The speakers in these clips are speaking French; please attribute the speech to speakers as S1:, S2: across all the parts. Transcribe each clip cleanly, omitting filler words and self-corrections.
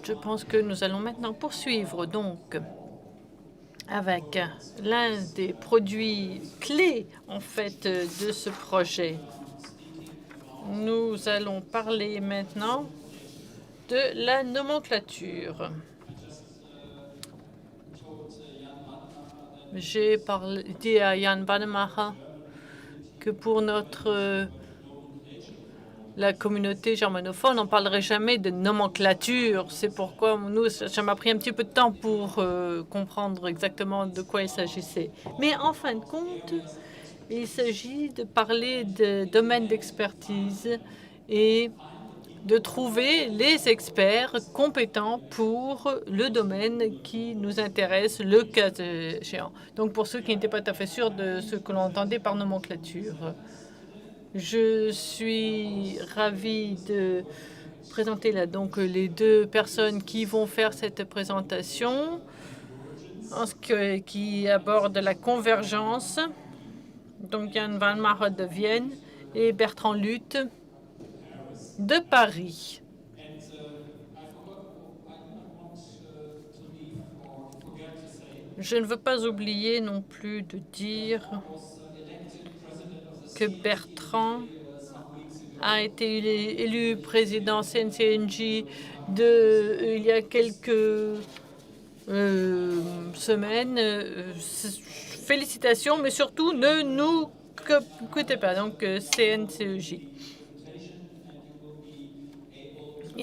S1: Je pense que nous allons maintenant poursuivre donc avec l'un des produits clés en fait de ce projet. Nous allons parler maintenant de la nomenclature. J'ai dit à Jan Vanemacher que pour la communauté germanophone, on ne parlerait jamais de nomenclature. C'est pourquoi ça m'a pris un petit peu de temps pour comprendre exactement de quoi il s'agissait. Mais en fin de compte, il s'agit de parler de domaine d'expertise et de trouver les experts compétents pour le domaine qui nous intéresse, le cas échéant. Donc, pour ceux qui n'étaient pas tout à fait sûrs de ce que l'on entendait par nomenclature, je suis ravie de présenter là donc les deux personnes qui vont faire cette présentation qui aborde la convergence. Donc, Jan Vanemacher de Vienne et Bertrand Luth de Paris. Je ne veux pas oublier non plus de dire que Bertrand a été élu président CNCNJ il y a quelques semaines. Félicitations, mais surtout ne nous écoutez pas. Donc CNCEJ.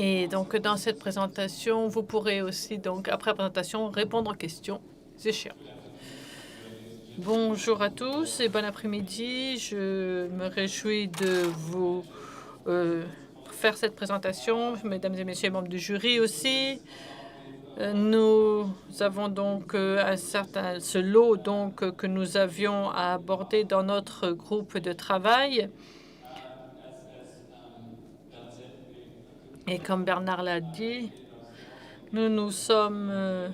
S1: Et donc dans cette présentation, vous pourrez aussi donc après la présentation répondre aux questions échéantes. Bonjour à tous et bon après-midi. Je me réjouis de vous faire cette présentation, mesdames et messieurs les membres du jury aussi. Nous avons donc ce lot donc que nous avions à aborder dans notre groupe de travail. Et comme Bernard l'a dit, nous nous sommes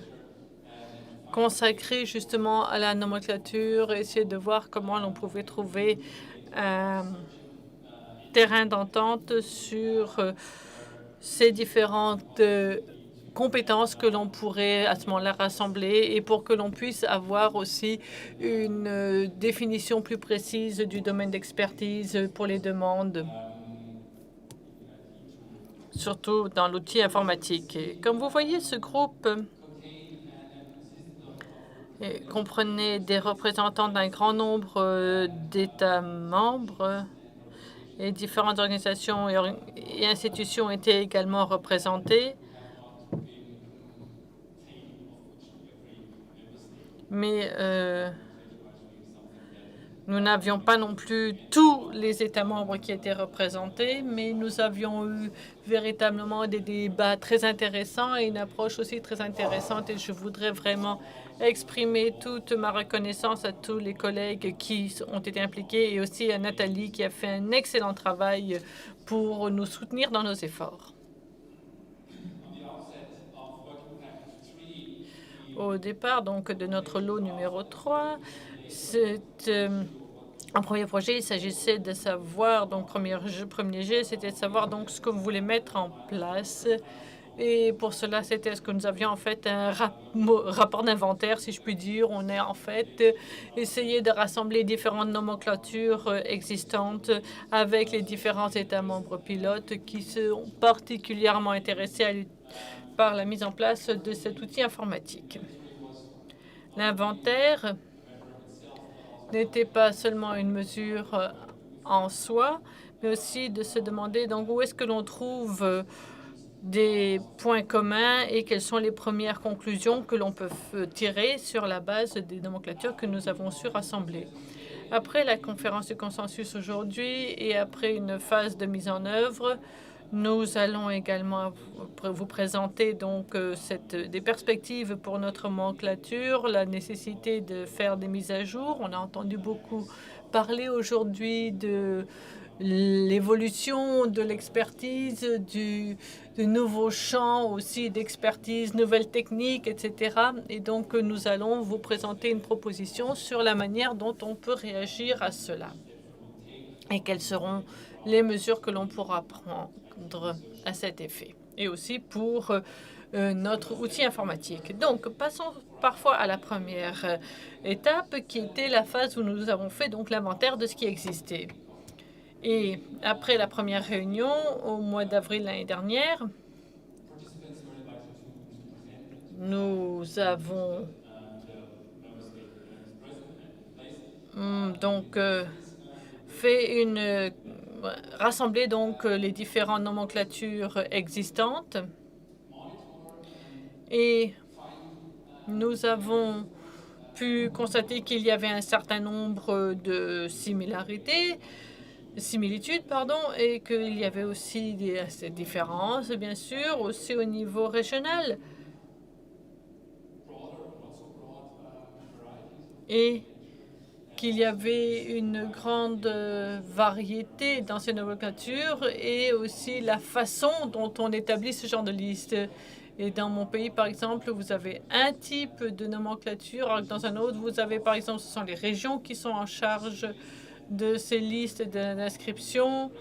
S1: consacrés justement à la nomenclature, essayer de voir comment l'on pouvait trouver un terrain d'entente sur ces différentes compétences que l'on pourrait à ce moment-là rassembler et pour que l'on puisse avoir aussi une définition plus précise du domaine d'expertise pour les demandes, surtout dans l'outil informatique. Et comme vous voyez, ce groupe comprenait des représentants d'un grand nombre d'États membres et différentes organisations et institutions étaient également représentées. Mais nous n'avions pas non plus tous les États membres qui étaient représentés, mais nous avions eu véritablement des débats très intéressants et une approche aussi très intéressante. Et je voudrais vraiment exprimer toute ma reconnaissance à tous les collègues qui ont été impliqués et aussi à Nathalie qui a fait un excellent travail pour nous soutenir dans nos efforts. Au départ donc de notre lot numéro 3, un premier projet, il s'agissait de savoir, donc premier jet, c'était de savoir donc ce que vous voulez mettre en place. Et pour cela, c'était ce que nous avions en fait un rapport d'inventaire, si je puis dire. On a en fait essayé de rassembler différentes nomenclatures existantes avec les différents États membres pilotes qui sont particulièrement intéressés par la mise en place de cet outil informatique. L'inventaire n'était pas seulement une mesure en soi, mais aussi de se demander donc où est-ce que l'on trouve des points communs et quelles sont les premières conclusions que l'on peut tirer sur la base des nomenclatures que nous avons su rassembler. Après la conférence du consensus aujourd'hui et après une phase de mise en œuvre, nous allons également vous présenter donc des perspectives pour notre nomenclature, la nécessité de faire des mises à jour. On a entendu beaucoup parler aujourd'hui de l'évolution de l'expertise, de nouveaux champs aussi d'expertise, nouvelles techniques, etc. Et donc, nous allons vous présenter une proposition sur la manière dont on peut réagir à cela et quelles seront les mesures que l'on pourra prendre à cet effet. Et aussi pour notre outil informatique. Donc, passons parfois à la première étape, qui était la phase où nous avons fait donc l'inventaire de ce qui existait. Et après la première réunion, au mois d'avril l'année dernière, nous avons donc fait rassembler donc les différentes nomenclatures existantes et nous avons pu constater qu'il y avait un certain nombre de similitudes, et qu'il y avait aussi ces différences, bien sûr, aussi au niveau régional. Et qu'il y avait une grande variété dans ces nomenclatures et aussi la façon dont on établit ce genre de liste. Et dans mon pays, par exemple, vous avez un type de nomenclature, alors que dans un autre, vous avez, par exemple, ce sont les régions qui sont en charge de ces listes d'inscription.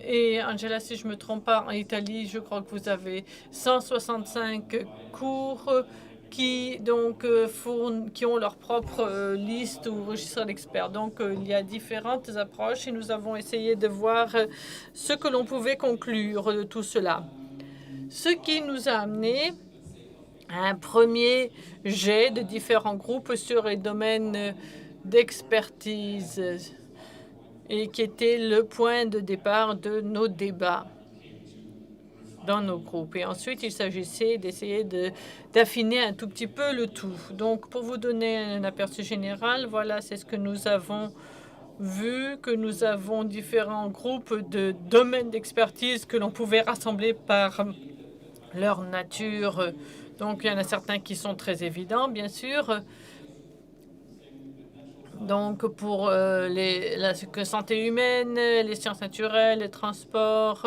S1: Et Angela, si je ne me trompe pas, en Italie, je crois que vous avez 165 cours qui donc qui ont leur propre liste ou registre d'experts. Donc, il y a différentes approches et nous avons essayé de voir ce que l'on pouvait conclure de tout cela. Ce qui nous a amené à un premier jet de différents groupes sur les domaines d'expertise et qui était le point de départ de nos débats dans nos groupes. Et ensuite, il s'agissait d'essayer d'affiner un tout petit peu le tout. Donc, pour vous donner un aperçu général, voilà, c'est ce que nous avons vu, que nous avons différents groupes de domaines d'expertise que l'on pouvait rassembler par leur nature. Donc, il y en a certains qui sont très évidents, bien sûr. Donc, pour la santé humaine, les sciences naturelles, les transports.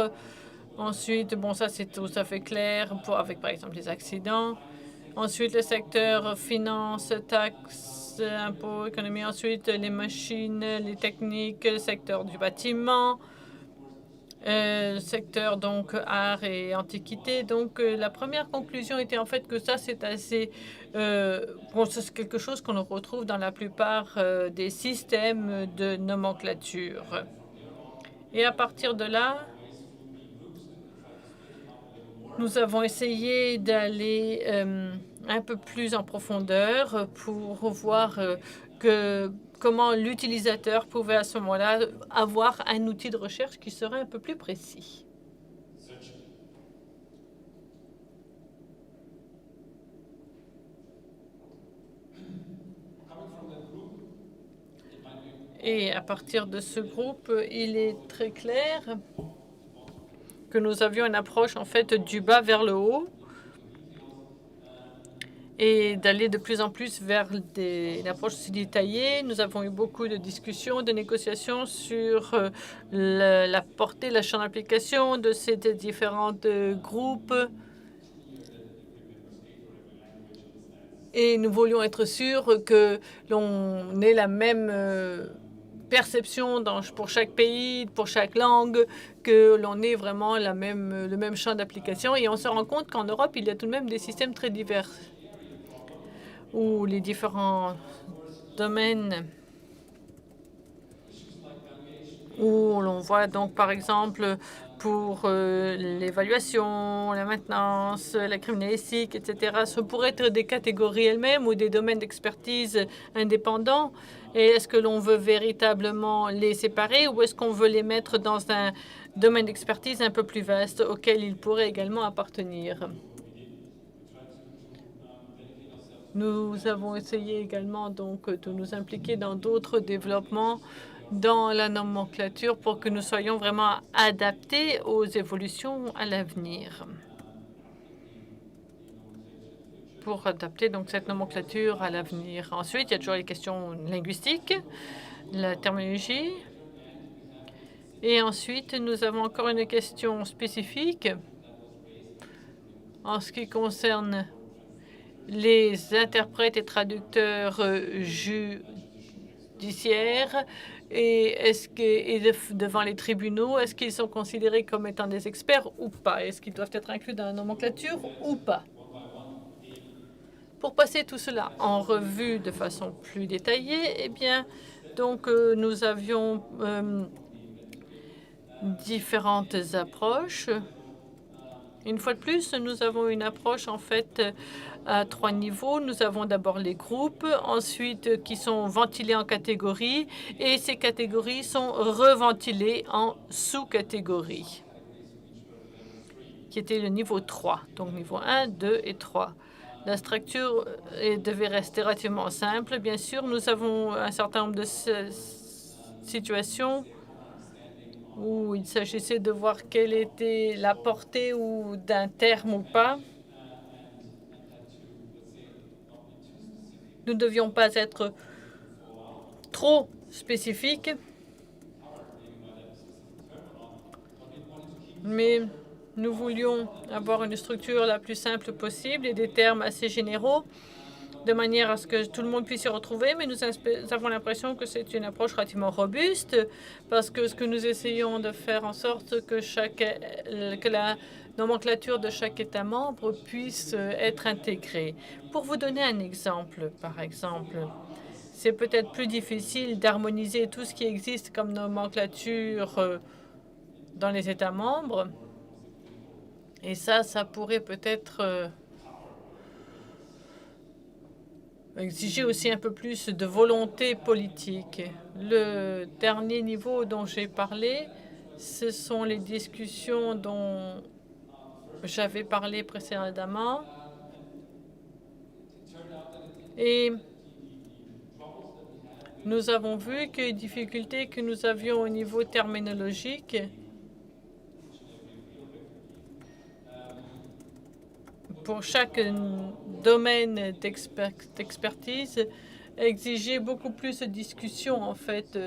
S1: Ensuite, bon, ça, c'est tout à fait clair avec, par exemple, les accidents. Ensuite, le secteur finance, taxes, impôts, économie. Ensuite, les machines, les techniques, le secteur du bâtiment. Le secteur donc art et antiquité. Donc la première conclusion était en fait que ça c'est assez bon, c'est quelque chose qu'on retrouve dans la plupart des systèmes de nomenclature. Et à partir de là, nous avons essayé d'aller un peu plus en profondeur pour voir comment l'utilisateur pouvait à ce moment-là avoir un outil de recherche qui serait un peu plus précis. Et à partir de ce groupe, il est très clair que nous avions une approche en fait du bas vers le haut et d'aller de plus en plus vers une approche aussi détaillée. Nous avons eu beaucoup de discussions, de négociations sur la portée, la champ d'application de ces différents groupes. Et nous voulions être sûrs que l'on ait la même perception pour chaque pays, pour chaque langue, que l'on ait vraiment le même champ d'application. Et on se rend compte qu'en Europe, il y a tout de même des systèmes très divers, où les différents domaines, où l'on voit donc par exemple pour l'évaluation, la maintenance, la criminalistique, etc. Ce pourraient être des catégories elles-mêmes ou des domaines d'expertise indépendants. Et est-ce que l'on veut véritablement les séparer ou est-ce qu'on veut les mettre dans un domaine d'expertise un peu plus vaste auquel ils pourraient également appartenir? Nous avons essayé également donc de nous impliquer dans d'autres développements dans la nomenclature pour que nous soyons vraiment adaptés aux évolutions à l'avenir. Pour adapter donc cette nomenclature à l'avenir. Ensuite, il y a toujours les questions linguistiques, la terminologie. Et ensuite, nous avons encore une question spécifique en ce qui concerne les interprètes et traducteurs judiciaires devant les tribunaux, est-ce qu'ils sont considérés comme étant des experts ou pas? Est-ce qu'ils doivent être inclus dans la nomenclature ou pas? Pour passer tout cela en revue de façon plus détaillée, eh bien, donc nous avions différentes approches. Une fois de plus, nous avons une approche en fait à 3 niveaux. Nous avons d'abord les groupes, ensuite qui sont ventilés en catégories, et ces catégories sont reventilées en sous-catégories, qui était le niveau 3, donc niveau 1, 2 et 3. La structure devait rester relativement simple. Bien sûr, nous avons un certain nombre de situations où il s'agissait de voir quelle était la portée ou d'un terme ou pas. Nous ne devions pas être trop spécifiques, mais nous voulions avoir une structure la plus simple possible et des termes assez généraux, de manière à ce que tout le monde puisse s'y retrouver, mais nous avons l'impression que c'est une approche relativement robuste, parce que ce que nous essayons de faire en sorte que la nomenclature de chaque État membre puisse être intégrée. Pour vous donner un exemple, par exemple, c'est peut-être plus difficile d'harmoniser tout ce qui existe comme nomenclature dans les États membres, et ça pourrait peut-être exiger aussi un peu plus de volonté politique. Le dernier niveau dont j'ai parlé, ce sont les discussions dont j'avais parlé précédemment. Et nous avons vu que les difficultés que nous avions au niveau terminologique pour chaque domaine d'expertise exigeait beaucoup plus de discussion, en fait.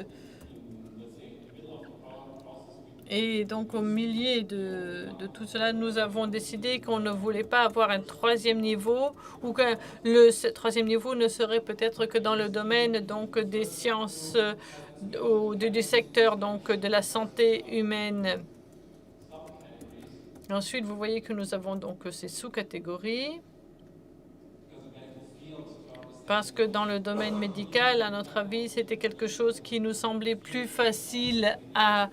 S1: Et donc, au milieu de tout cela, nous avons décidé qu'on ne voulait pas avoir un 3e niveau, ou que le 3e niveau ne serait peut-être que dans le domaine donc des sciences ou du secteur donc de la santé humaine. Ensuite, vous voyez que nous avons donc ces sous-catégories, parce que dans le domaine médical, à notre avis, c'était quelque chose qui nous semblait plus facile à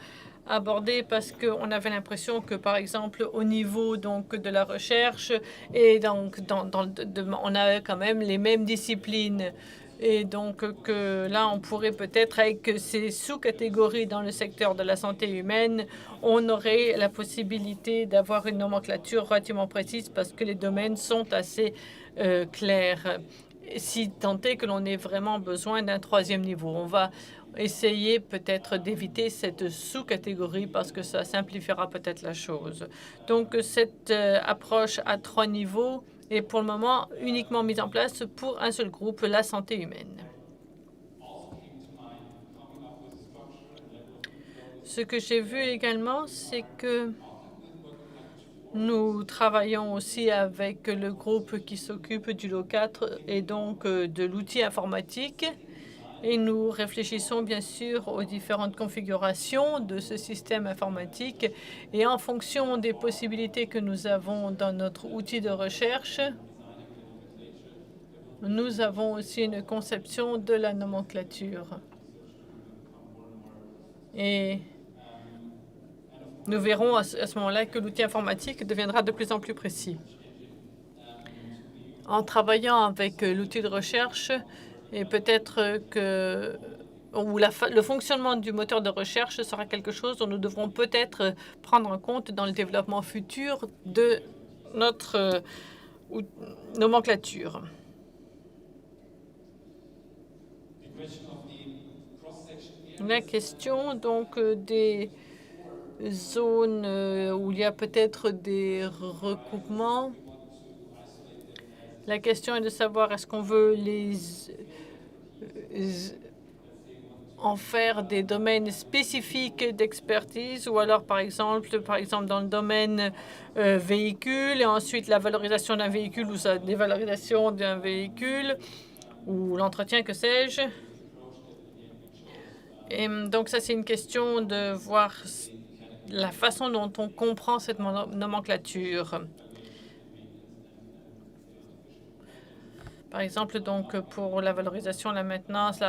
S1: aborder, parce qu'on avait l'impression que, par exemple, au niveau donc de la recherche, et donc on a quand même les mêmes disciplines. Et donc que là, on pourrait peut-être, avec ces sous-catégories dans le secteur de la santé humaine, on aurait la possibilité d'avoir une nomenclature relativement précise, parce que les domaines sont assez clairs, si tant est que l'on ait vraiment besoin d'un 3e niveau. On va essayer peut-être d'éviter cette sous-catégorie, parce que ça simplifiera peut-être la chose. Donc cette approche à 3 niveaux est pour le moment uniquement mise en place pour un seul groupe, la santé humaine. Ce que j'ai vu également, c'est que nous travaillons aussi avec le groupe qui s'occupe du lot 4 et donc de l'outil informatique. Et nous réfléchissons bien sûr aux différentes configurations de ce système informatique. Et en fonction des possibilités que nous avons dans notre outil de recherche, nous avons aussi une conception de la nomenclature. Et nous verrons à ce moment-là que l'outil informatique deviendra de plus en plus précis. En travaillant avec l'outil de recherche, et peut-être que le fonctionnement du moteur de recherche sera quelque chose dont nous devrons peut-être prendre en compte dans le développement futur de notre nomenclature. La question donc des zones où il y a peut-être des recoupements. La question est de savoir, est-ce qu'on veut en faire des domaines spécifiques d'expertise, ou alors par exemple dans le domaine véhicule, et ensuite la valorisation d'un véhicule ou sa dévalorisation d'un véhicule ou l'entretien, que sais-je. Et donc, ça, c'est une question de voir la façon dont on comprend cette nomenclature. Par exemple, donc, pour la valorisation, la maintenance,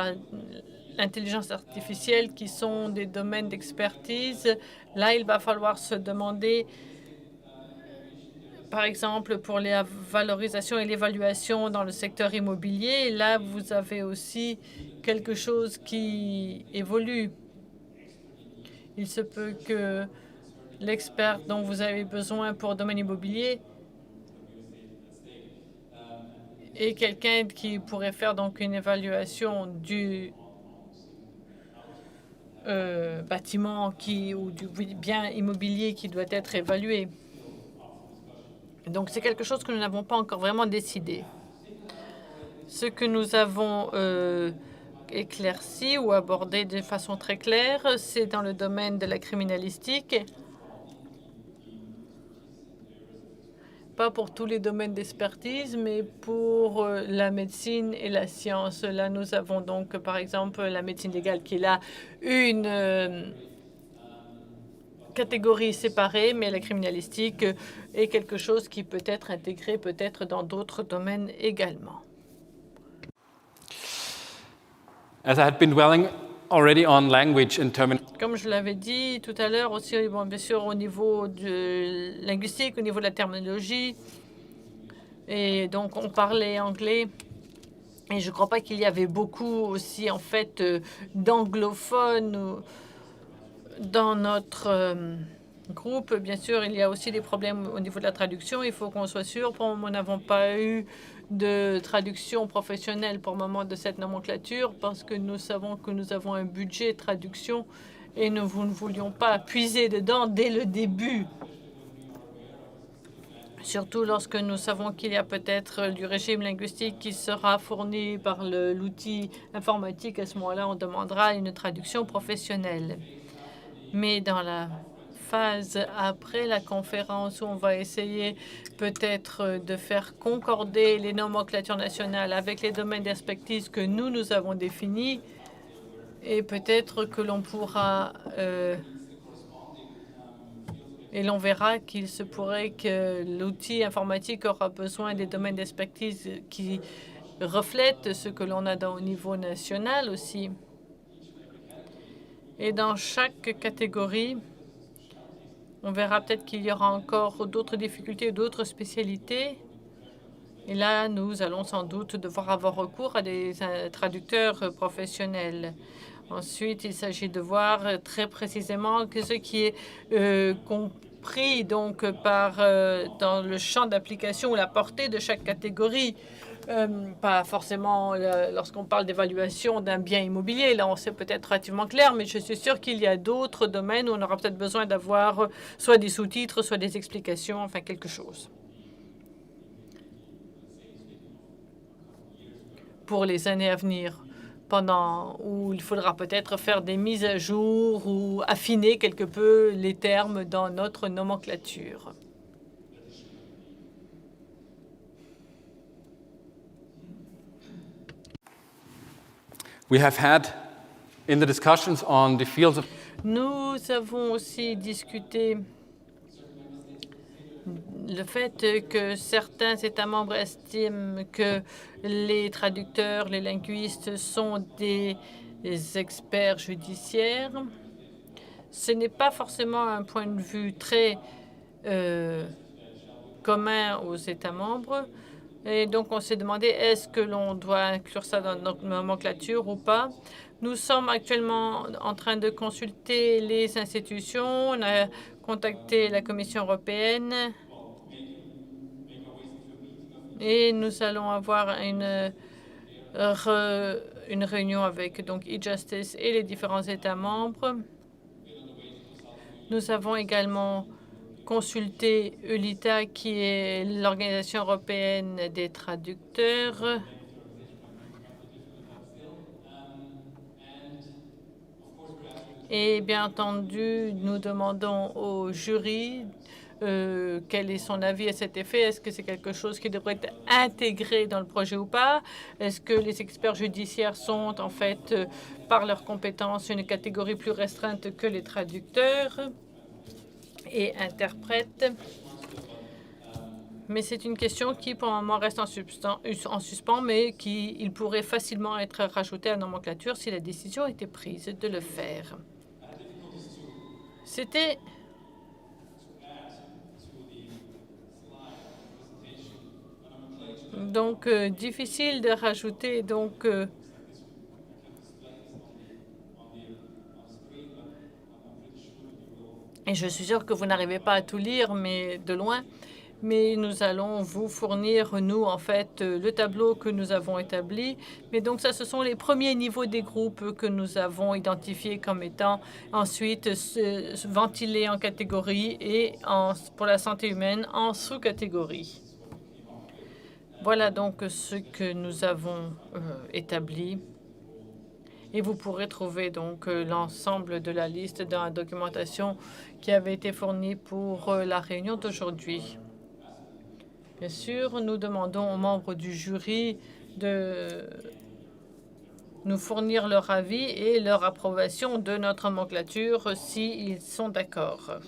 S1: l'intelligence artificielle, qui sont des domaines d'expertise, là, il va falloir se demander, par exemple, pour les valorisations et l'évaluation dans le secteur immobilier, là, vous avez aussi quelque chose qui évolue. Il se peut que l'expert dont vous avez besoin pour le domaine immobilier est quelqu'un qui pourrait faire donc une évaluation du bâtiment ou du bien immobilier qui doit être évalué. Donc, c'est quelque chose que nous n'avons pas encore vraiment décidé. Ce que nous avons éclairci ou abordé de façon très claire, c'est dans le domaine de la criminalistique. Pas pour tous les domaines d'expertise, mais pour la médecine et la science. Là, nous avons donc, par exemple, la médecine légale qui est là une catégorie séparée, mais la criminalistique est quelque chose qui peut être intégré peut-être dans d'autres domaines également.
S2: As I had been dwelling already on language and terminology.
S1: Comme je l'avais dit tout à l'heure aussi, bon, bien sûr, au niveau de linguistique, au niveau de la terminologie, et donc on parlait anglais. Et je ne crois pas qu'il y avait beaucoup aussi, en fait, d'anglophones dans notre groupe. Bien sûr, il y a aussi des problèmes au niveau de la traduction. Il faut qu'on soit sûr. Nous n'avons pas eu de traduction professionnelle pour le moment de cette nomenclature parce que nous savons que nous avons un budget de traduction et nous ne voulions pas puiser dedans dès le début. Surtout lorsque nous savons qu'il y a peut-être du régime linguistique qui sera fourni par l'outil informatique. À ce moment-là, on demandera une traduction professionnelle. Mais dans la phase après la conférence, où on va essayer peut-être de faire concorder les nomenclatures nationales avec les domaines d'expertise que nous avons définis, et peut-être que l'on pourra... et l'on verra qu'il se pourrait que l'outil informatique aura besoin des domaines d'expertise qui reflètent ce que l'on a au niveau national aussi. Et dans chaque catégorie, on verra peut-être qu'il y aura encore d'autres difficultés, d'autres spécialités. Et là, nous allons sans doute devoir avoir recours à des traducteurs professionnels. Ensuite, il s'agit de voir très précisément que ce qui est compris donc dans le champ d'application ou la portée de chaque catégorie. Pas forcément lorsqu'on parle d'évaluation d'un bien immobilier. Là, on sait peut-être relativement clair, mais je suis sûre qu'il y a d'autres domaines où on aura peut-être besoin d'avoir soit des sous-titres, soit des explications, enfin quelque chose. Pour les années à venir, où il faudra peut-être faire des mises à jour ou affiner quelque peu les termes dans notre nomenclature.
S2: We have had in the discussions on the fields of...
S1: Nous avons aussi discuté le fait que certains États membres estiment que les traducteurs, les linguistes sont des experts judiciaires. Ce n'est pas forcément un point de vue très commun aux États membres. Et donc, on s'est demandé, est-ce que l'on doit inclure ça dans notre nomenclature ou pas? Nous sommes actuellement en train de consulter les institutions. On a contacté la Commission européenne. Et nous allons avoir une réunion avec donc e-Justice et les différents États membres. Nous avons également consulté EULITA, qui est l'Organisation européenne des traducteurs. Et bien entendu, nous demandons au jury quel est son avis à cet effet? Est-ce que c'est quelque chose qui devrait être intégré dans le projet ou pas? Est-ce que les experts judiciaires sont en fait, par leurs compétences, une catégorie plus restreinte que les traducteurs et interprètes? Mais c'est une question qui, pour le moment, reste en suspens, mais il pourrait facilement être rajouté à la nomenclature si la décision était prise de le faire. C'était donc difficile de rajouter donc et je suis sûre que vous n'arrivez pas à tout lire, mais de loin. Mais nous allons vous fournir, nous, en fait, le tableau que nous avons établi. Mais donc, ça, ce sont les premiers niveaux des groupes que nous avons identifiés comme étant ensuite ventilés en catégories et pour la santé humaine en sous-catégories. Voilà donc ce que nous avons établi. Et vous pourrez trouver donc l'ensemble de la liste dans la documentation qui avait été fournie pour la réunion d'aujourd'hui. Bien sûr, nous demandons aux membres du jury de nous fournir leur avis et leur approbation de notre nomenclature s'ils sont d'accord.